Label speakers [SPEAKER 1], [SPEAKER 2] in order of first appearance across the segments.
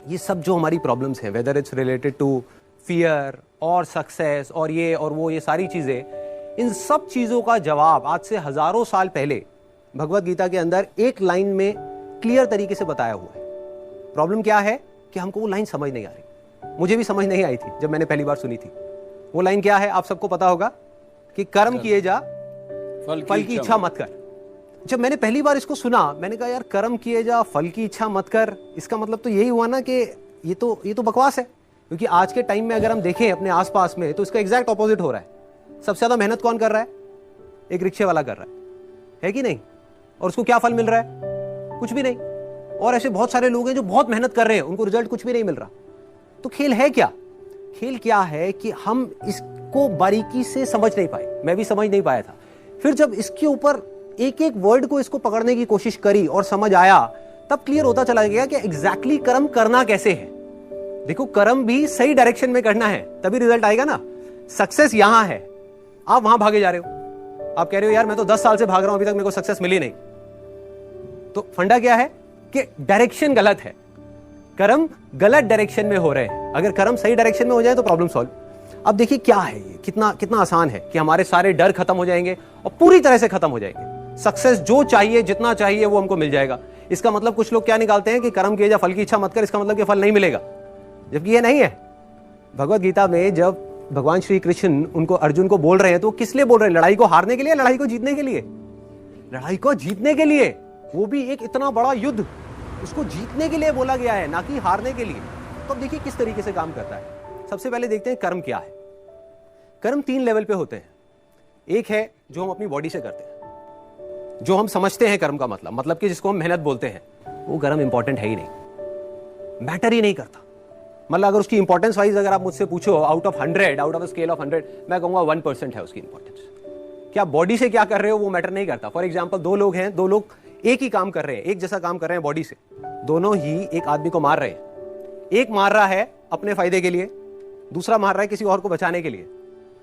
[SPEAKER 1] ये सब जो हमारी प्रॉब्लम्स हैं, whether it's related to fear और सक्सेस और ये और वो, ये सारी चीजें, इन सब चीजों का जवाब आज से हजारों साल पहले भगवत गीता के अंदर एक लाइन में क्लियर तरीके से बताया हुआ है। प्रॉब्लम क्या है कि हमको वो लाइन समझ नहीं आ रही। मुझे भी समझ नहीं आई थी जब मैंने पहली बार सुनी थी। वो लाइन क्या है आप सबको पता होगा कि कर्म किए जा, फल की इच्छा मत कर। जब मैंने पहली बार इसको सुना, मैंने कहा यार कर्म किए जा, फल की इच्छा मत कर, इसका मतलब तो यही हुआ ना कि ये तो बकवास है। क्योंकि आज के टाइम में अगर हम देखें अपने आसपास में तो इसका एग्जैक्ट ऑपोजिट हो रहा है। सबसे ज्यादा मेहनत कौन कर रहा है? एक रिक्शे वाला कर रहा है कि नहीं? और उसको क्या फल मिल रहा है? कुछ भी नहीं। और ऐसे बहुत सारे लोग हैं जो बहुत मेहनत कर रहे हैं, उनको रिजल्ट कुछ भी नहीं मिल रहा। तो खेल है क्या? खेल क्या है कि हम इसको बारीकी से समझ नहीं पाए। मैं भी समझ नहीं पाया था। फिर जब इसके ऊपर एक एक वर्ड को इसको पकड़ने की कोशिश करी और समझ आया, तब क्लियर होता चला गया कि एग्जैक्टली कर्म करना कैसे है। देखो, कर्म भी सही डायरेक्शन में करना है, तभी रिजल्ट आएगा ना। सक्सेस यहां है, आप वहां भागे जा रहे हो। आप कह रहे हो यार मैं तो 10 साल से भाग रहा हूं, अभी तक मेरे को सक्सेस मिली नहीं। तो फंडा क्या है कि डायरेक्शन गलत है। कर्म गलत डायरेक्शन में हो रहे हैं। अगर कर्म सही डायरेक्शन में हो जाए तो प्रॉब्लम सॉल्व। अब देखिए क्या है ये, कितना आसान है कि हमारे सारे डर खत्म हो जाएंगे और पूरी तरह से खत्म हो जाएंगे। सक्सेस जो चाहिए, जितना चाहिए वो हमको मिल जाएगा। इसका मतलब कुछ लोग क्या निकालते हैं कि कर्म किए जा, फल की इच्छा मत कर, इसका मतलब कि फल नहीं मिलेगा, जबकि ये नहीं है। भगवत गीता में जब भगवान श्री कृष्ण उनको, अर्जुन को बोल रहे हैं तो किस लिए बोल रहे हैं? लड़ाई को हारने के लिए, लड़ाई को जीतने के लिए? लड़ाई को जीतने के लिए। वो भी एक इतना बड़ा युद्ध, उसको जीतने के लिए बोला गया है, ना कि हारने के लिए। तो अब देखिए किस तरीके से काम करता है। सबसे पहले देखते हैं कर्म क्या है। कर्म 3 लेवल पे होते हैं। एक है जो हम अपनी बॉडी से करते हैं, जो हम समझते हैं कर्म का मतलब कि जिसको हम मेहनत बोलते हैं। वो कर्म इंपॉर्टेंट है ही नहीं, मैटर ही नहीं करता। मतलब अगर उसकी इंपॉर्टेंस वाइज अगर आप मुझसे पूछो out of 100, out of a scale of 100, मैं कहूंगा 1% है उसकी इंपॉर्टेंस। क्या बॉडी से क्या कर रहे हो वो मैटर नहीं करता। फॉर एग्जाम्पल, 2 लोग हैं, 2 लोग एक ही काम कर रहे हैं, एक जैसा काम कर रहे हैं बॉडी से, दोनों ही एक आदमी को मार रहे हैं। एक मार रहा है अपने फायदे के लिए, दूसरा मार रहा है किसी और को बचाने के लिए।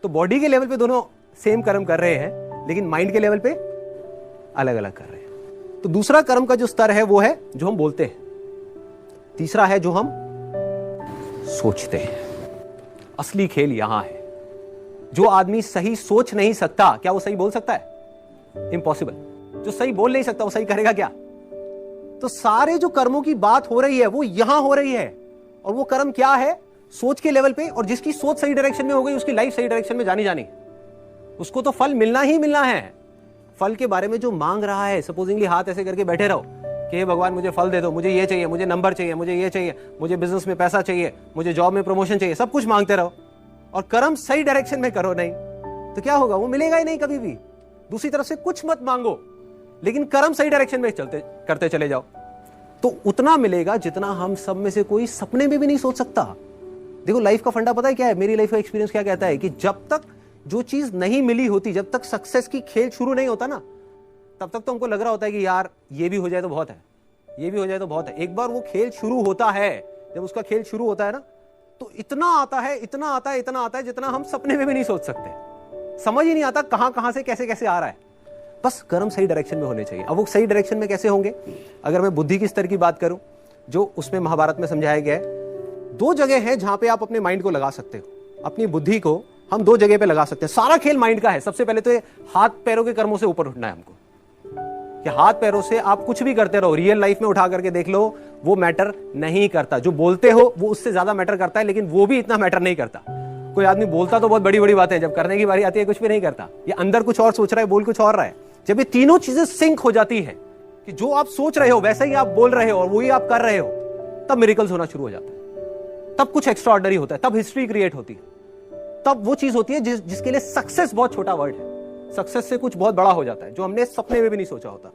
[SPEAKER 1] तो बॉडी के लेवल पे दोनों सेम कर्म कर रहे हैं, लेकिन माइंड के लेवल पे अलग अलग कर रहे हैं। तो दूसरा कर्म का जो स्तर है वो है जो हम बोलते हैं। तीसरा है जो हम सोचते हैं। असली खेल यहां है। जो आदमी सही सोच नहीं सकता, क्या वो सही बोल सकता है? इम्पॉसिबल। जो सही बोल नहीं सकता वो सही करेगा क्या? तो सारे जो कर्मों की बात हो रही है वो यहां हो रही है। और वो कर्म क्या है? सोच के लेवल पे। और जिसकी सोच सही डायरेक्शन में हो गई, उसकी लाइफ सही डायरेक्शन में जानी, उसको तो फल मिलना ही मिलना है। फल के बारे में जो मांग रहा है, सपोजिंगली हाथ ऐसे करके बैठे रहो कि हे भगवान मुझे फल दे दो, मुझे ये चाहिए, मुझे नंबर चाहिए, मुझे ये चाहिए, मुझे बिजनेस में पैसा चाहिए, मुझे जॉब में प्रमोशन चाहिए, सब कुछ मांगते रहो और कर्म सही डायरेक्शन में करो नहीं, तो क्या होगा? वो मिलेगा ही नहीं कभी भी। दूसरी तरफ से कुछ मत मांगो, लेकिन कर्म सही डायरेक्शन में करते चले जाओ, तो उतना मिलेगा जितना हम सब में से कोई सपने में भी नहीं सोच सकता। देखो, लाइफ का फंडा पता है क्या है? मेरी लाइफ का एक्सपीरियंस क्या कहता है कि जब तक जो चीज नहीं मिली होती, जब तक सक्सेस की खेल शुरू नहीं होता ना, तब तक तो हमको लग रहा होता है कि यार ये भी हो जाए तो बहुत है, ये भी हो जाए तो बहुत है। एक बार वो खेल शुरू होता है, जब उसका खेल शुरू होता है ना, तो इतना आता है, इतना आता है, इतना आता है जितना हम सपने में भी नहीं सोच सकते। समझ ही नहीं आता कहां से कैसे कैसे आ रहा है। बस कर्म सही डायरेक्शन में होने चाहिए। अब वो सही डायरेक्शन में कैसे होंगे? अगर मैं बुद्धि के स्तर की बात करूं, जो उसमें महाभारत में समझाया गया है, 2 जगह है जहां पे आप अपने माइंड को लगा सकते हो। अपनी बुद्धि को हम 2 जगह पे लगा सकते हैं। सारा खेल माइंड का है। सबसे पहले तो ये हाथ पैरों के कर्मों से ऊपर उठना है हमको, कि हाथ पैरों से आप कुछ भी करते रहो, रियल लाइफ में उठा करके देख लो, वो मैटर नहीं करता। जो बोलते हो वो उससे ज्यादा मैटर करता है, लेकिन वो भी इतना मैटर नहीं करता। कोई आदमी बोलता तो बहुत बड़ी बड़ी बातें, जब करने की बारी आती है कुछ भी नहीं करता। ये अंदर कुछ और सोच रहा है, बोल कुछ और रहा है। जब ये तीनों चीजें सिंक हो जाती है कि जो आप सोच रहे हो वैसे ही आप बोल रहे हो और वही आप कर रहे हो, तब मिरेकल्स होना शुरू हो जाता है। तब कुछ एक्स्ट्रा ऑर्डिनरी होता है, तब हिस्ट्री क्रिएट होती है, तब वो चीज होती है जिसके लिए सक्सेस बहुत छोटा वर्ड है। सक्सेस से कुछ बहुत बड़ा हो जाता है जो हमने सपने में भी नहीं सोचा होता।